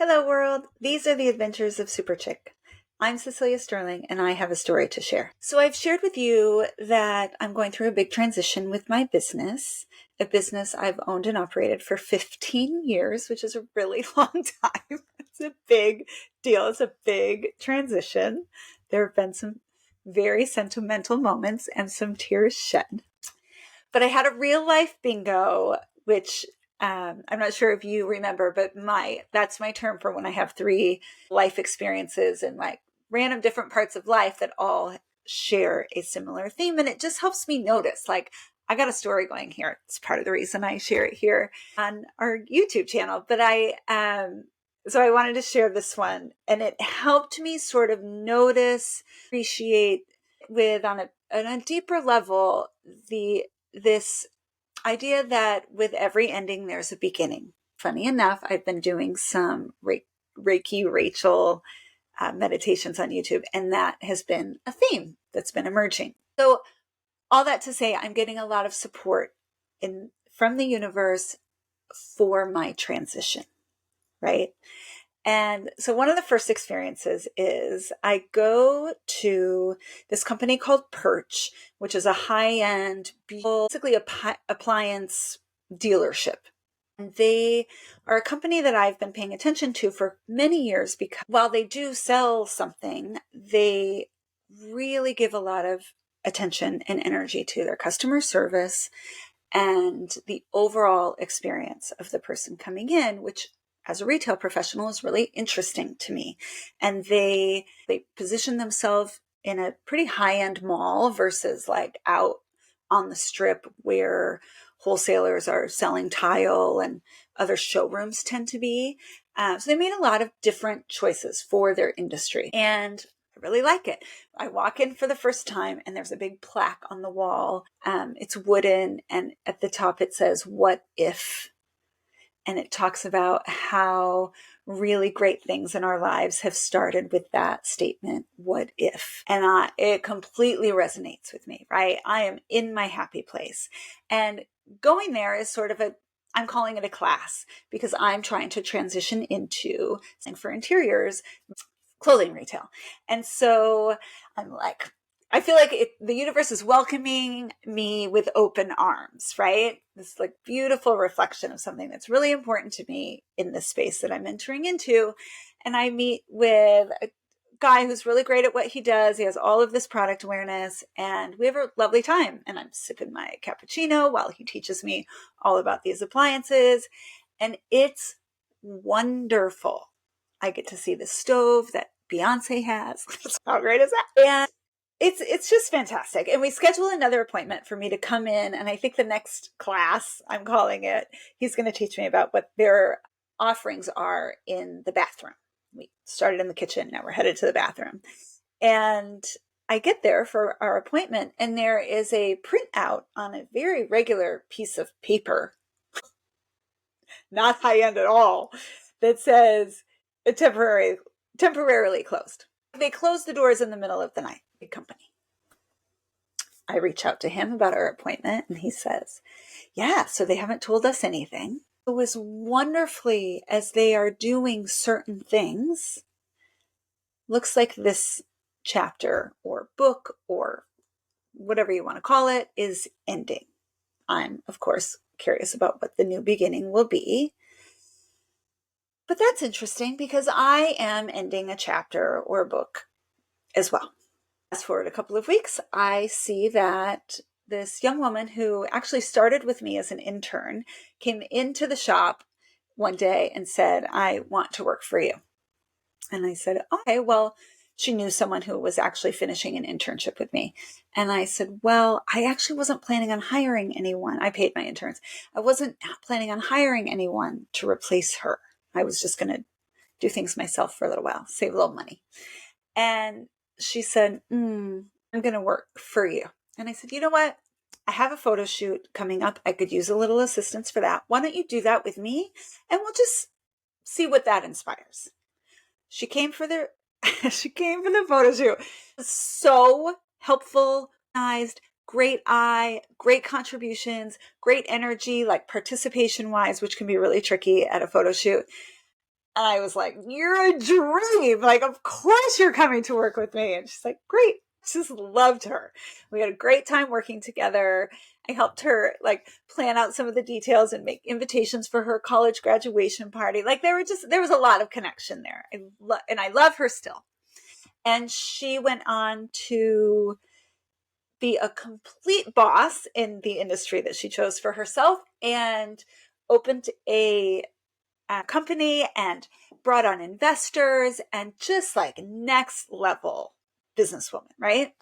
Hello, world. These are the adventures of Super Chick. I'm Cecilia Sterling, and I have a story to share. So I've shared with you that I'm going through a big transition with my business, a business I've owned and operated for 15 years, which is a really long time. It's a big deal. It's a big transition. There have been some very sentimental moments and some tears shed. But I had a real life bingo, which I'm not sure if you remember, but that's my term for when I have three life experiences in like random different parts of life that all share a similar theme. And it just helps me notice, like, I got a story going here. It's part of the reason I share it here on our YouTube channel. But so I wanted to share this one, and it helped me sort of notice, appreciate on a deeper level, this idea that with every ending, there's a beginning. Funny enough, I've been doing some Reiki Rachel meditations on YouTube, and that has been a theme that's been emerging. So all that to say, I'm getting a lot of support from the universe for my transition, right? And so one of the first experiences is I go to this company called Perch, which is a high-end, basically appliance dealership. And they are a company that I've been paying attention to for many years because while they do sell something, they really give a lot of attention and energy to their customer service and the overall experience of the person coming in, which as a retail professional is really interesting to me. And they position themselves in a pretty high-end mall versus like out on the strip where wholesalers are selling tile and other showrooms tend to be. So they made a lot of different choices for their industry. And I really like it. I walk in for the first time and there's a big plaque on the wall. It's wooden, and at the top it says, "What if?" And it talks about how really great things in our lives have started with that statement, "What if?" And it completely resonates with me, right? I am in my happy place. And going there is sort of I'm calling it a class because I'm trying to transition into, for interiors, clothing retail. And so I'm like, I feel like the universe is welcoming me with open arms, right? This like beautiful reflection of something that's really important to me in this space that I'm entering into. And I meet with a guy who's really great at what he does. He has all of this product awareness, and we have a lovely time. And I'm sipping my cappuccino while he teaches me all about these appliances. And it's wonderful. I get to see the stove that Beyonce has. How great is that? And it's just fantastic. And we schedule another appointment for me to come in. And I think the next class, I'm calling it, he's going to teach me about what their offerings are in the bathroom. We started in the kitchen. Now we're headed to the bathroom. And I get there for our appointment, and there is a printout on a very regular piece of paper, not high end at all, that says temporarily closed. They close the doors in the middle of the night. Big company. I reach out to him about our appointment, and he says, "Yeah, so they haven't told us anything." It was wonderfully, as they are doing certain things, looks like this chapter or book or whatever you want to call it is ending. I'm, of course, curious about what the new beginning will be. But that's interesting because I am ending a chapter or a book as well. Fast forward a couple of weeks, I see that this young woman who actually started with me as an intern came into the shop one day and said, "I want to work for you." And I said, "Okay, well," she knew someone who was actually finishing an internship with me. And I said, "Well, I actually wasn't planning on hiring anyone. I paid my interns. I wasn't planning on hiring anyone to replace her. I was just going to do things myself for a little while, save a little money." And she said, "I'm going to work for you." And I said, "You know what? I have a photo shoot coming up. I could use a little assistance for that. Why don't you do that with me? And we'll just see what that inspires." She came for the photo shoot. So helpful, nice, great eye, great contributions, great energy, like participation wise, which can be really tricky at a photo shoot. And I was like, you're a dream. Like, of course you're coming to work with me. And she's like, great. Just loved her. We had a great time working together. I helped her like plan out some of the details and make invitations for her college graduation party. Like there was a lot of connection there. And I love her still. And she went on to be a complete boss in the industry that she chose for herself and opened a company and brought on investors and just like next level businesswoman, right?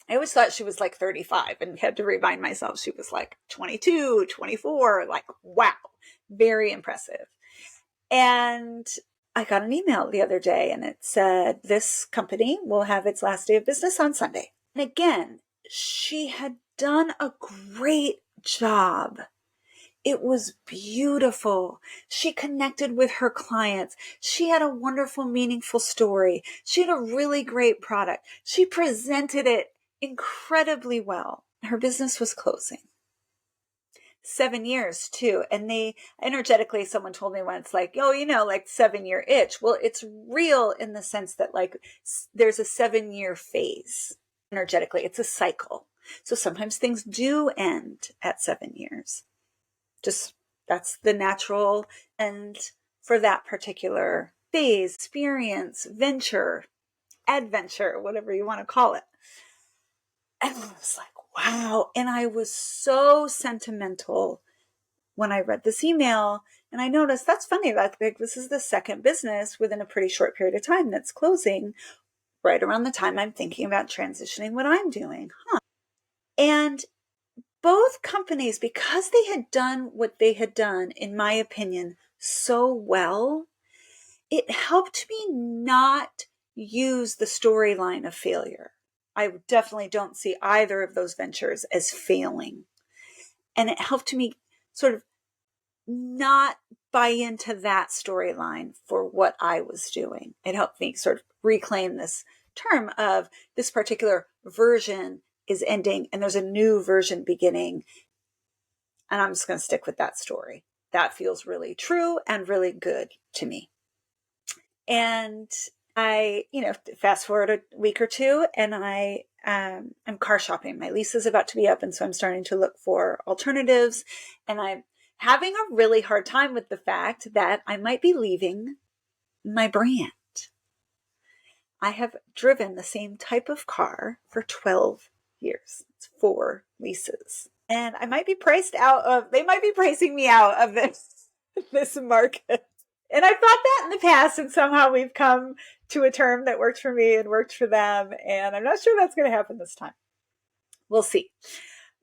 I always thought she was like 35 and had to remind myself she was like 22, 24, like, wow, very impressive. And I got an email the other day and it said, this company will have its last day of business on Sunday. And again, she had done a great job. It was beautiful. She connected with her clients. She had a wonderful, meaningful story. She had a really great product. She presented it incredibly well. Her business was closing. 7 years too. And they energetically, someone told me once, like, oh, like 7-year itch. Well, it's real in the sense that like there's a 7-year phase. Energetically, it's a cycle. So sometimes things do end at 7 years. Just that's the natural end for that particular phase, experience, venture, adventure, whatever you want to call it. And I was like, wow. And I was so sentimental when I read this email. And I noticed that's funny. Like this is the second business within a pretty short period of time that's closing right around the time I'm thinking about transitioning what I'm doing. And both companies, because they had done what they had done, in my opinion, so well, it helped me not use the storyline of failure. I definitely don't see either of those ventures as failing. And it helped me sort of not buy into that storyline for what I was doing. It helped me sort of reclaim this term of this particular version is ending and there's a new version beginning. And I'm just going to stick with that story. That feels really true and really good to me. And I, fast forward a week or two and I'm car shopping. My lease is about to be up. And so I'm starting to look for alternatives. And I'm having a really hard time with the fact that I might be leaving my brand. I have driven the same type of car for 12 years. It's 4 leases. And I might be they might be pricing me out of this market. And I've thought that in the past, and somehow we've come to a term that worked for me and worked for them. And I'm not sure that's going to happen this time. We'll see.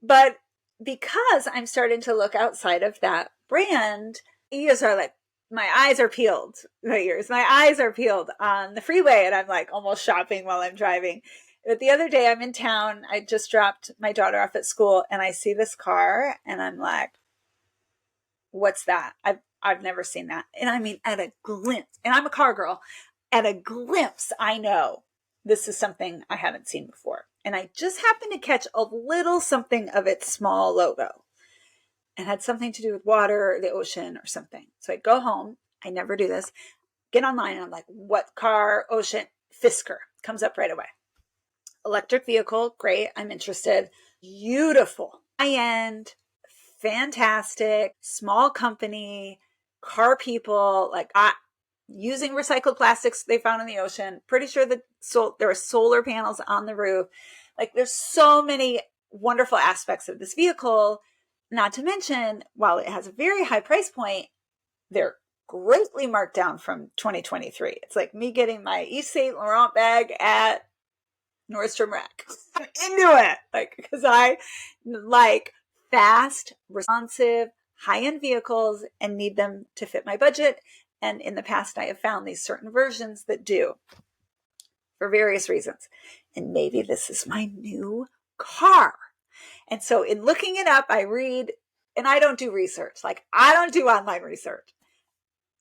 But because I'm starting to look outside of that brand, ears are like, my eyes are peeled. My eyes are peeled on the freeway, and I'm like almost shopping while I'm driving. But the other day I'm in town. I just dropped my daughter off at school, and I see this car, and I'm like, what's that? I've never seen that. And I mean, at a glimpse, and I'm a car girl, at a glimpse, I know this is something I haven't seen before. And I just happened to catch a little something of its small logo. It had something to do with water, the ocean, or something. So I go home. I never do this. Get online, and I'm like, what car, ocean, Fisker. Comes up right away. Electric vehicle, great. I'm interested. Beautiful. High-end, fantastic, small company, car people, like using recycled plastics they found in the ocean. Pretty sure that there were solar panels on the roof. Like there's so many wonderful aspects of this vehicle. Not to mention, while it has a very high price point, they're greatly marked down from 2023. It's like me getting my Yves Saint Laurent bag at Nordstrom Rack. I'm into it. Like, because I like fast, responsive, high-end vehicles and need them to fit my budget. And in the past, I have found these certain versions that do for various reasons. And maybe this is my new car. And so in looking it up, I read, and I don't do research. Like, I don't do online research.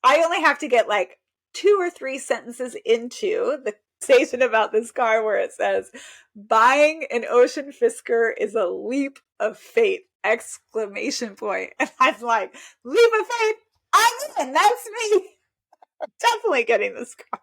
I only have to get like 2 or 3 sentences into the conversation about this car where it says, buying an Ocean Fisker is a leap of faith! Exclamation point. And I'm like, leap of faith? I'm in. That's me. Definitely getting this car.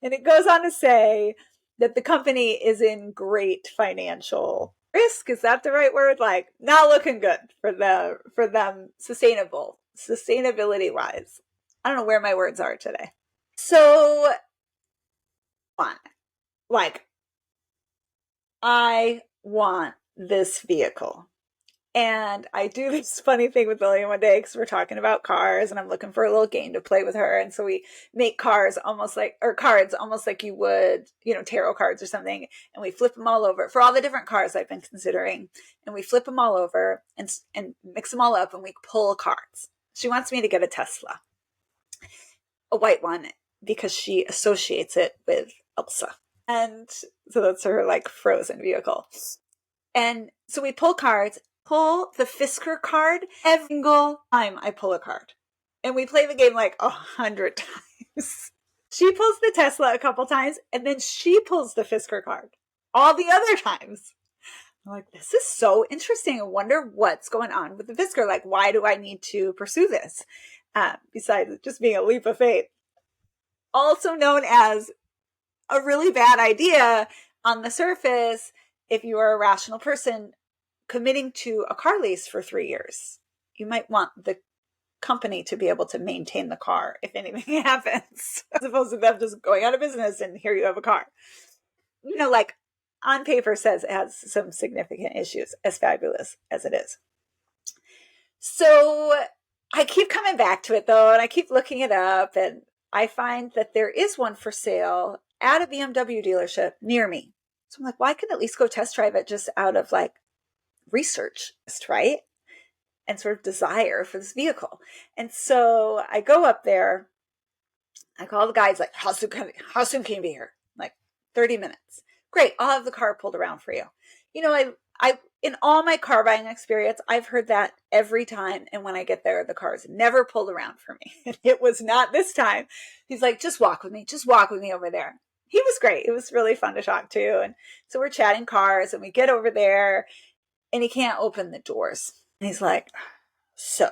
And it goes on to say that the company is in great financial risk. Is that the right word? Like, not looking good for them sustainability wise. I don't know where my words are today. So, like, I want this vehicle. And I do this funny thing with Lily one day because we're talking about cars and I'm looking for a little game to play with her. And so we make cards almost like you would, tarot cards or something. And we flip them all over for all the different cars I've been considering. And we flip them all over and mix them all up and we pull cards. She wants me to get a Tesla, a white one, because she associates it with Elsa. And so that's her like frozen vehicle. And so we pull cards, pull the Fisker card every single time I pull a card. And we play the game like 100 times. She pulls the Tesla a couple times, and then she pulls the Fisker card all the other times. I'm like, this is so interesting. I wonder what's going on with the Fisker. Like, why do I need to pursue this? Besides just being a leap of faith. Also known as a really bad idea on the surface if you are a rational person committing to a car lease for 3 years. You might want the company to be able to maintain the car if anything happens, as opposed to them just going out of business and here you have a car. Like on paper says it has some significant issues, as fabulous as it is. So I keep coming back to it though, and I keep looking it up, and I find that there is one for sale at a BMW dealership near me. So I'm like, well, I can at least go test drive it just out of like research, right? And sort of desire for this vehicle. And so I go up there, I call the guy, he's like, how soon can you be here? I'm like, 30 minutes. Great, I'll have the car pulled around for you. I in all my car buying experience, I've heard that every time. And when I get there, the car's never pulled around for me. And it was not this time. He's like, just walk with me over there. He was great. It was really fun to talk to. And so we're chatting cars and we get over there and he can't open the doors. And he's like, so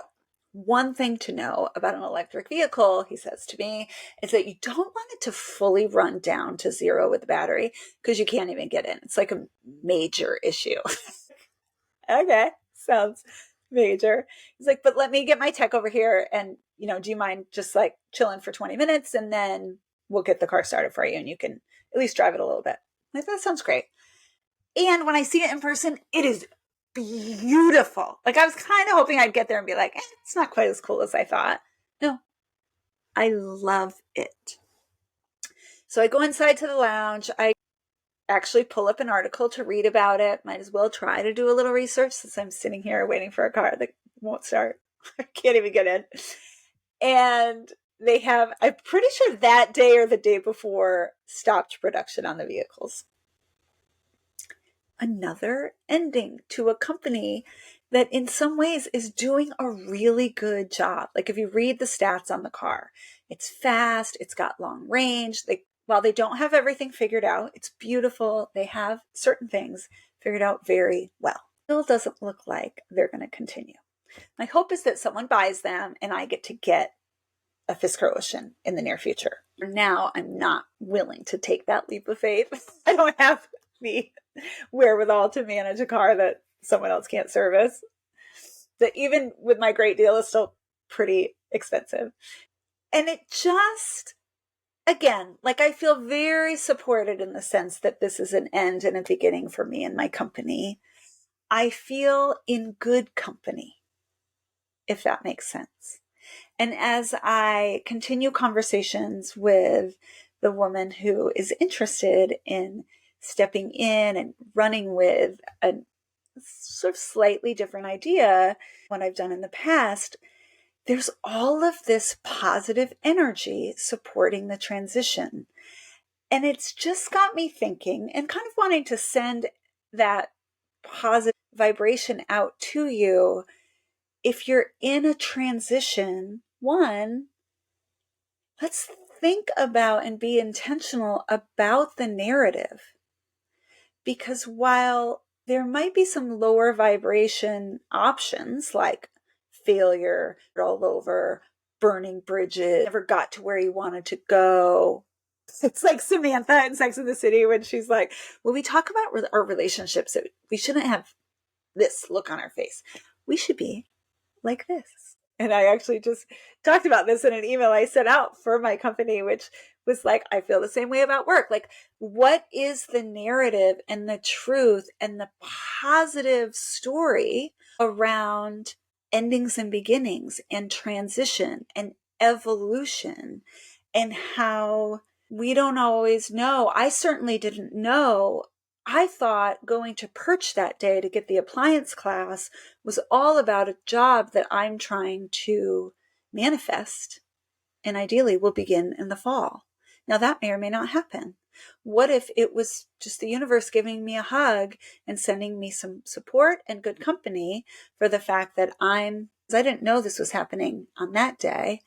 one thing to know about an electric vehicle, he says to me, is that you don't want it to fully run down to zero with the battery because you can't even get in. It's like a major issue. Okay, sounds major. He's like, but let me get my tech over here and, do you mind just like chilling for 20 minutes and then we'll get the car started for you and you can at least drive it a little bit. I'm like, that sounds great. And when I see it in person, it is beautiful. Like I was kind of hoping I'd get there and be like, it's not quite as cool as I thought. No, I love it. So I go inside to the lounge. I actually pull up an article to read about it. Might as well try to do a little research since I'm sitting here waiting for a car that won't start. I can't even get in. And they have, I'm pretty sure that day or the day before, stopped production on the vehicles. Another ending to a company that in some ways is doing a really good job. Like if you read the stats on the car, it's fast, it's got long range. While they don't have everything figured out, it's beautiful. They have certain things figured out very well. It still doesn't look like they're going to continue. My hope is that someone buys them and I get to get a Fisker Ocean in the near future. For now, I'm not willing to take that leap of faith. I don't have the wherewithal to manage a car that someone else can't service. That even with my great deal is still pretty expensive. And it just, again, like I feel very supported in the sense that this is an end and a beginning for me and my company. I feel in good company, if that makes sense. And as I continue conversations with the woman who is interested in stepping in and running with a sort of slightly different idea, what I've done in the past, there's all of this positive energy supporting the transition. And it's just got me thinking and kind of wanting to send that positive vibration out to you. If you're in a transition, one, let's think about and be intentional about the narrative. Because while there might be some lower vibration options like failure all over, burning bridges, never got to where he wanted to go. It's like Samantha in Sex and the City when she's like, when we talk about our relationships, we shouldn't have this look on our face. We should be like this. And I actually just talked about this in an email I sent out for my company, which was like, I feel the same way about work. Like, what is the narrative and the truth and the positive story around endings and beginnings and transition and evolution, and how we don't always know? I certainly didn't know. I thought going to Perch that day to get the appliance class was all about a job that I'm trying to manifest and ideally will begin in the fall. Now, that may or may not happen. What if it was just the universe giving me a hug and sending me some support and good company for the fact that I didn't know this was happening on that day,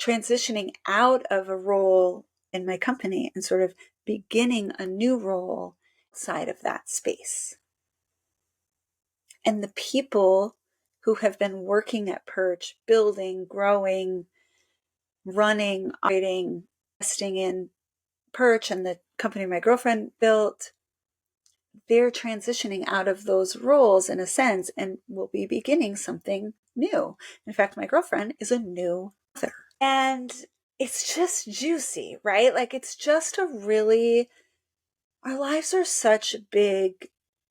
transitioning out of a role in my company and sort of beginning a new role outside of that space. And the people who have been working at Perch, building, growing, running, operating, investing in Perch and the company my girlfriend built, they're transitioning out of those roles in a sense and will be beginning something new. In fact, my girlfriend is a new author. And it's just juicy, right? Like, it's just our lives are such big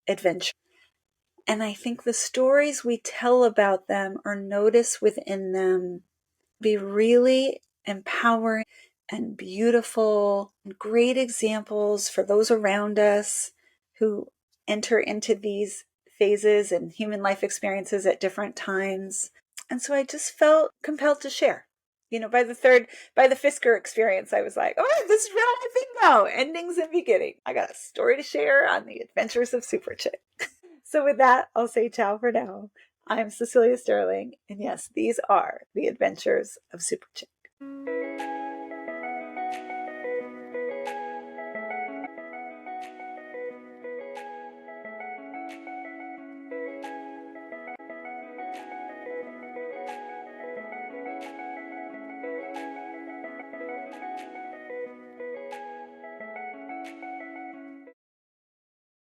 adventure. And I think the stories we tell about them or notice within them be really empowering and beautiful, and great examples for those around us who enter into these phases and human life experiences at different times. And so I just felt compelled to share. By the Fisker experience, I was like, oh, this is real life bingo, endings and beginning. I got a story to share on the adventures of Super Chick. So with that, I'll say ciao for now. I'm Cecilia Sterling, and yes, these are the adventures of Super Chick.